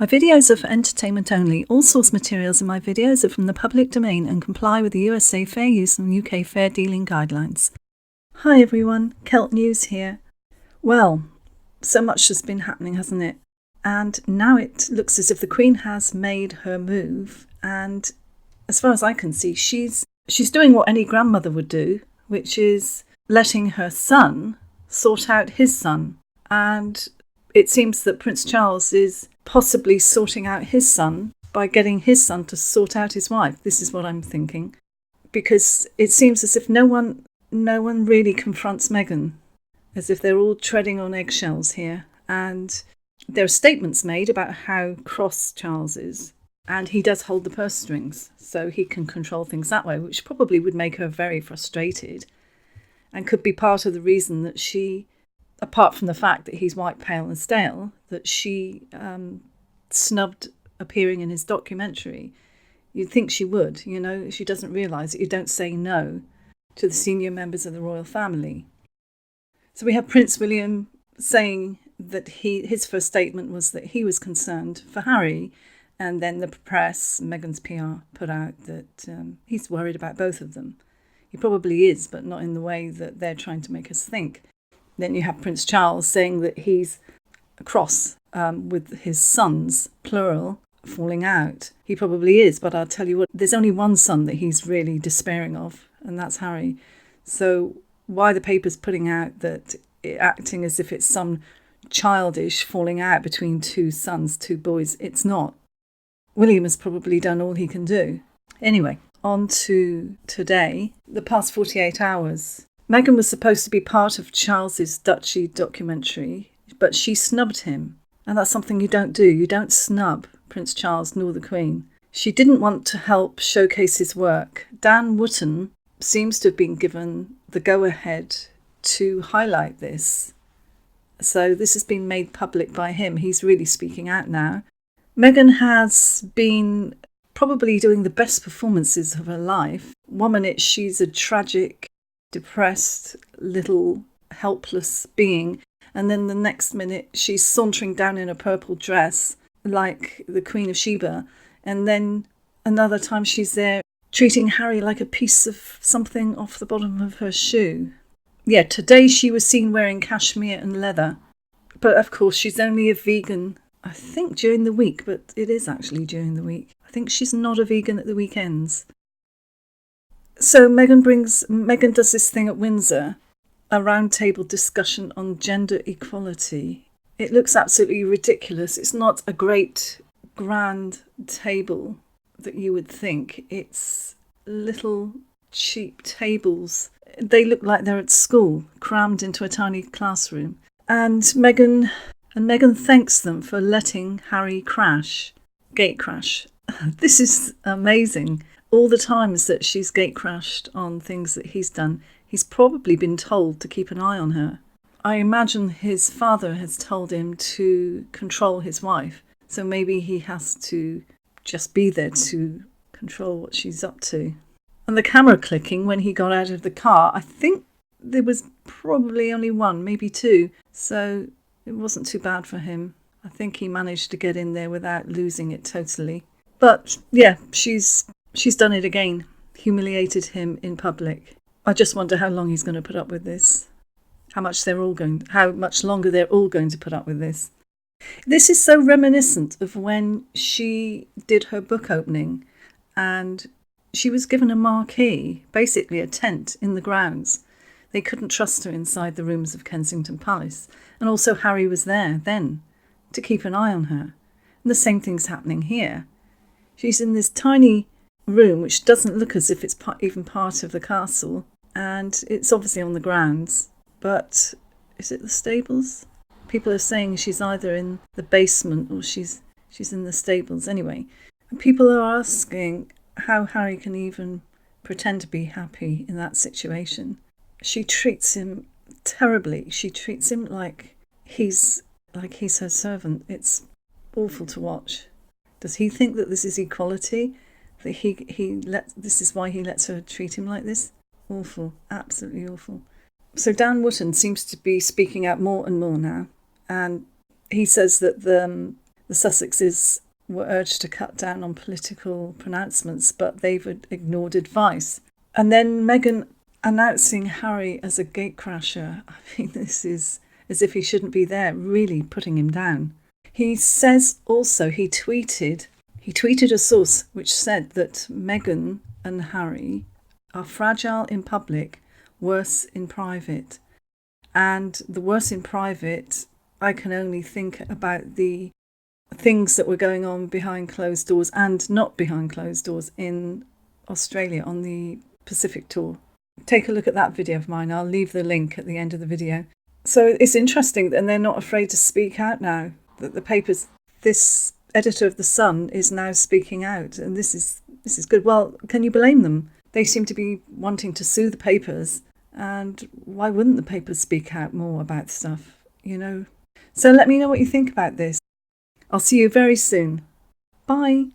My videos are for entertainment only. All source materials in my videos are from the public domain and comply with the USA Fair Use and UK Fair Dealing Guidelines. Hi everyone, Celt News here. Well, so much has been happening, hasn't it? And now it looks as if the Queen has made her move, and as far as I can see, she's doing what any grandmother would do, which is letting her son sort out his son. And it seems that Prince Charles is possibly sorting out his son by getting his son to sort out his wife. This is what I'm thinking. Because it seems as if no one really confronts Meghan, as if they're all treading on eggshells here. And there are statements made about how cross Charles is, and he does hold the purse strings, so he can control things that way, which probably would make her very frustrated and could be part of the reason that she, apart from the fact that he's white, pale and stale, that she snubbed appearing in his documentary. You'd think she would, she doesn't realise that you don't say no to the senior members of the royal family. So we have Prince William saying that his first statement was that he was concerned for Harry, and then the press, Meghan's PR, put out that he's worried about both of them. He probably is, but not in the way that they're trying to make us think. Then you have Prince Charles saying that he's cross with his sons, plural, falling out. He probably is, but I'll tell you what, there's only one son that he's really despairing of, and that's Harry. So why the paper's putting out that acting as if it's some childish falling out between two sons, two boys, it's not. William has probably done all he can do. Anyway, on to today, the past 48 hours. Meghan was supposed to be part of Charles's Duchy documentary, but she snubbed him. And that's something you don't do. You don't snub Prince Charles nor the Queen. She didn't want to help showcase his work. Dan Wooton seems to have been given the go-ahead to highlight this. So this has been made public by him. He's really speaking out now. Meghan has been probably doing the best performances of her life. 1 minute she's a tragic, depressed, little helpless being, and then the next minute she's sauntering down in a purple dress like the Queen of Sheba, and then another time she's there treating Harry like a piece of something off the bottom of her shoe. Yeah, today she was seen wearing cashmere and leather, but of course she's only a vegan, I think during the week, but it is actually during the week. I think she's not a vegan at the weekends. So Meghan does this thing at Windsor, a roundtable discussion on gender equality. It looks absolutely ridiculous. It's not a great grand table that you would think. It's little cheap tables. They look like they're at school, crammed into a tiny classroom. And Meghan thanks them for letting Harry gate crash. This is amazing. All the times that she's gate crashed on things that he's done, he's probably been told to keep an eye on her. I imagine his father has told him to control his wife, so maybe he has to just be there to control what she's up to. And the camera clicking when he got out of the car, I think there was probably only one, maybe two, so it wasn't too bad for him. I think he managed to get in there without losing it totally. But yeah, she's done it again, humiliated him in public. I just wonder how long he's going to put up with this. How much longer they're all going to put up with this. This is so reminiscent of when she did her book opening and she was given a marquee, basically a tent in the grounds. They couldn't trust her inside the rooms of Kensington Palace. And also Harry was there then to keep an eye on her. And the same thing's happening here. She's in this tiny room which doesn't look as if it's even part of the castle, and it's obviously on the grounds, but is it the stables? People are saying she's either in the basement or she's in the stables anyway. And people are asking how Harry can even pretend to be happy in that situation. She treats him terribly. She treats him like he's her servant. It's awful to watch. Does he think that this is equality? That this is why he lets her treat him like this? Awful, absolutely awful. So Dan Wooton seems to be speaking out more and more now, and he says that The Sussexes were urged to cut down on political pronouncements, but they've ignored advice. And then Meghan announcing Harry as a gatecrasher. I mean, this is as if he shouldn't be there, really putting him down. He says also he tweeted a source which said that Meghan and Harry are fragile in public, worse in private. And the worse in private, I can only think about the things that were going on behind closed doors and not behind closed doors in Australia on the Pacific tour. Take a look at that video of mine. I'll leave the link at the end of the video. So it's interesting, and they're not afraid to speak out now. That the papers, this editor of The Sun is now speaking out, and this is good. Well, can you blame them? They seem to be wanting to sue the papers, and why wouldn't the papers speak out more about stuff, you know? So let me know what you think about this. I'll see you very soon. Bye.